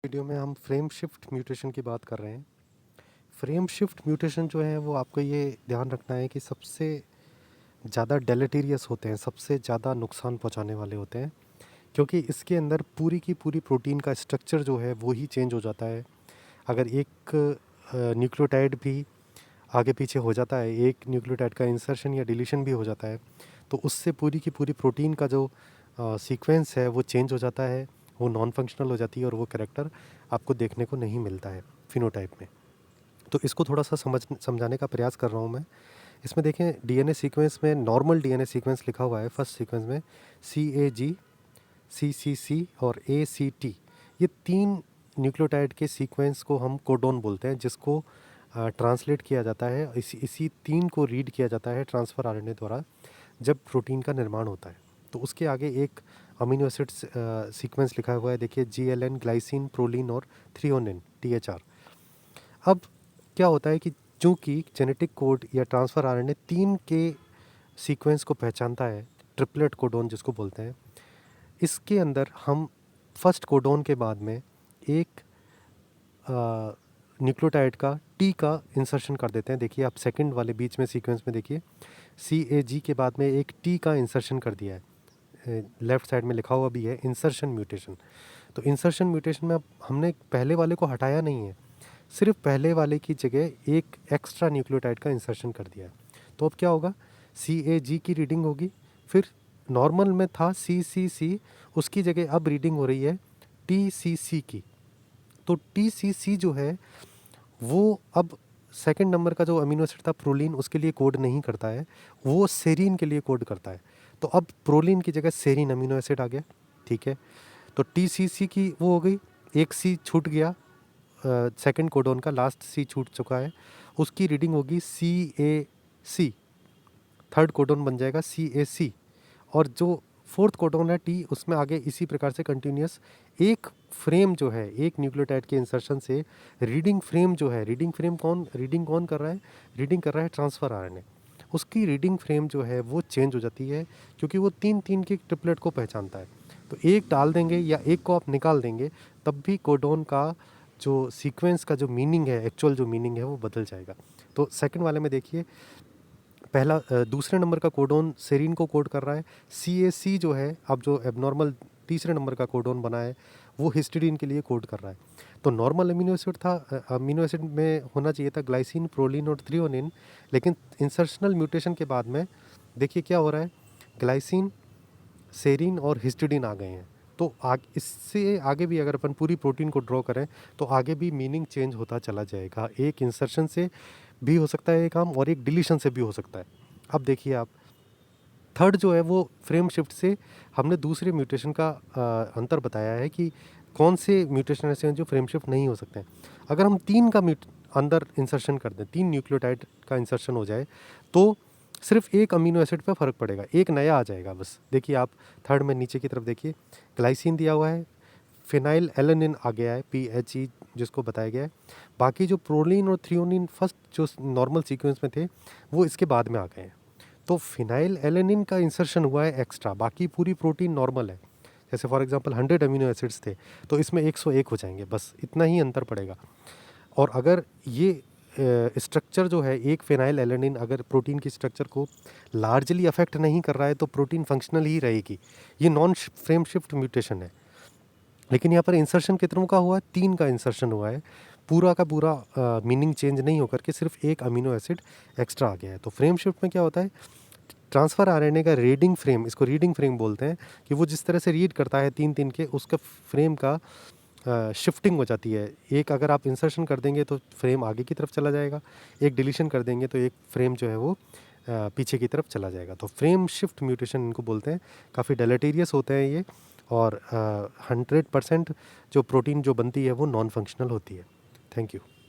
Video में हम frame shift mutation की बात कर रहे हैं। फ्रेम शिफ्ट म्यूटेशन जो है वो आपको ये ध्यान रखना है कि सबसे ज़्यादा डेलेटीरियस होते हैं, सबसे ज़्यादा नुकसान पहुंचाने वाले होते हैं, क्योंकि इसके अंदर पूरी की पूरी प्रोटीन का स्ट्रक्चर जो है वो ही चेंज हो जाता है। अगर एक न्यूक्लियोटाइड भी आगे पीछे हो जाता है, एक न्यूक्लियोटाइड का इंसर्शन या डिलीशन भी हो जाता है, तो उससे पूरी की पूरी प्रोटीन का जो सीक्वेंस है वो चेंज हो जाता है, वो नॉन फंक्शनल हो जाती है और वो कैरेक्टर आपको देखने को नहीं मिलता है फिनोटाइप में। तो इसको थोड़ा सा समझाने का प्रयास कर रहा हूँ मैं। इसमें देखें, डीएनए सीक्वेंस में नॉर्मल डीएनए सीक्वेंस लिखा हुआ है फर्स्ट सीक्वेंस में, CAG, CCC और ACT। ये 3 न्यूक्लियोटाइड के सीक्वेंस को हम कोडोन बोलते हैं, जिसको ट्रांसलेट किया जाता है, इसी 3 को रीड किया जाता है ट्रांसफ़र आरएनए द्वारा जब प्रोटीन का निर्माण होता है। तो उसके आगे एक अमीनो एसिड सीक्वेंस लिखा हुआ है, देखिए, GLN, ग्लाइसिन, प्रोलिन और थ्रियोनिन, THR। अब क्या होता है कि चूँकि जेनेटिक कोड या ट्रांसफ़र आरएनए 3 के सीक्वेंस को पहचानता है, ट्रिपलेट कोडोन जिसको बोलते हैं, इसके अंदर हम फर्स्ट कोडोन के बाद में एक न्यूक्लियोटाइड का टी का इंसर्शन कर देते हैं। देखिए आप सेकंड वाले बीच में सीक्वेंस में देखिए, CAG के बाद में एक टी का इंसर्शन कर दिया है, लेफ्ट साइड में लिखा हुआ भी है इंसर्शन म्यूटेशन। तो इंसर्शन म्यूटेशन में अब हमने पहले वाले को हटाया नहीं है, सिर्फ पहले वाले की जगह एक एक्स्ट्रा न्यूक्लियोटाइड का इंसर्शन कर दिया है। तो अब क्या होगा, CAG की रीडिंग होगी, फिर नॉर्मल में था CCC, उसकी जगह अब रीडिंग हो रही है TCC की। तो TCC जो है वो अब सेकंड नंबर का जो अमीनो एसिड था प्रोलीन, उसके लिए कोड नहीं करता है, वो सेरीन के लिए कोड करता है। तो अब प्रोलीन की जगह सेरीन अमीनो एसिड आ गया, ठीक है। तो TCC की वो हो गई, एक सी छूट गया, सेकंड कोडोन का लास्ट सी छूट चुका है, उसकी रीडिंग होगी CAC, थर्ड कोडोन बन जाएगा CAC। और जो फोर्थ कोडोन है T, उसमें आगे इसी प्रकार से कंटिन्यूस एक फ्रेम जो है, एक न्यूक्लियोटाइड के इंसर्शन से रीडिंग फ्रेम जो है, रीडिंग कौन कर रहा है, रीडिंग कर रहा है ट्रांसफ़र आरएनए। उसकी रीडिंग फ्रेम जो है वो चेंज हो जाती है, क्योंकि वो 3 के ट्रिपलेट को पहचानता है। तो एक डाल देंगे या एक को आप निकाल देंगे, तब भी कोडोन का जो सीक्वेंस का जो मीनिंग है, एक्चुअल जो मीनिंग है, वो बदल जाएगा। तो सेकंड वाले में देखिए, दूसरे नंबर का कोडोन सेरीन को कोड कर रहा है, CAC जो है अब जो एबनॉर्मल तीसरे नंबर का कोडोन बना है, वो हिस्टिडीन के लिए कोड कर रहा है। तो नॉर्मल अमीनो एसिड था, अमीनो एसिड में होना चाहिए था ग्लाइसिन, प्रोलिन और थ्रियोनिन, लेकिन इंसर्शनल म्यूटेशन के बाद में देखिए क्या हो रहा है, ग्लाइसिन, सेरीन और हिस्टिडीन आ गए हैं। तो इससे आगे भी अगर अपन पूरी प्रोटीन को ड्रॉ करें तो आगे भी मीनिंग चेंज होता चला जाएगा। एक इंसर्शन से भी हो सकता है ये काम, और एक डिलीशन से भी हो सकता है। अब देखिए आप, थर्ड जो है वो फ्रेम शिफ्ट से हमने दूसरे म्यूटेशन का अंतर बताया है कि कौन से म्यूटेशन ऐसे हैं जो फ्रेम शिफ्ट नहीं हो सकते हैं। अगर हम 3 का अंदर इंसर्शन कर दें, 3 न्यूक्लियोटाइड का इंसर्शन हो जाए, तो सिर्फ एक अमीनो एसिड पे फ़र्क पड़ेगा, एक नया आ जाएगा बस। देखिए आप थर्ड में नीचे की तरफ देखिए, ग्लाइसिन दिया हुआ है, फिनाइल एलेनिन आ गया है, PHE जिसको बताया गया है। बाकी जो प्रोलिन और थ्रियोनिन फर्स्ट जो नॉर्मल सीक्वेंस में थे, वो इसके बाद में आ गए हैं। तो फिनाइल एलेनिन का इंसर्शन हुआ है एक्स्ट्रा, बाकी पूरी प्रोटीन नॉर्मल है। जैसे फॉर एग्जांपल 100 अमीनो एसिड्स थे, तो इसमें 101 हो जाएंगे, बस इतना ही अंतर पड़ेगा। और अगर ये स्ट्रक्चर जो है, एक फिनाइल एलेनिन अगर प्रोटीन की स्ट्रक्चर को लार्जली अफेक्ट नहीं कर रहा है, तो प्रोटीन फंक्शनल ही रहेगी। ये नॉन फ्रेम शिफ्ट म्यूटेशन है। लेकिन यहाँ पर इंसर्शन कितनों का हुआ है, 3 का इंसर्शन हुआ है, पूरा का पूरा मीनिंग चेंज नहीं होकर के सिर्फ एक अमीनो एसिड एक्स्ट्रा आ गया है। तो फ्रेम शिफ्ट में क्या होता है, ट्रांसफ़र आरएनए का रीडिंग फ्रेम, इसको रीडिंग फ्रेम बोलते हैं, कि वो जिस तरह से रीड करता है 3 के, उसका फ्रेम का शिफ्टिंग हो जाती है। एक अगर आप इंसर्शन कर देंगे तो फ्रेम आगे की तरफ चला जाएगा, एक डिलीशन कर देंगे तो एक फ्रेम जो है वो पीछे की तरफ चला जाएगा। तो फ्रेम शिफ्ट म्यूटेशन इनको बोलते हैं। काफ़ी डेलेटीरियस होते हैं ये, और 100% जो प्रोटीन जो बनती है वो नॉन फंक्शनल होती है। Thank you.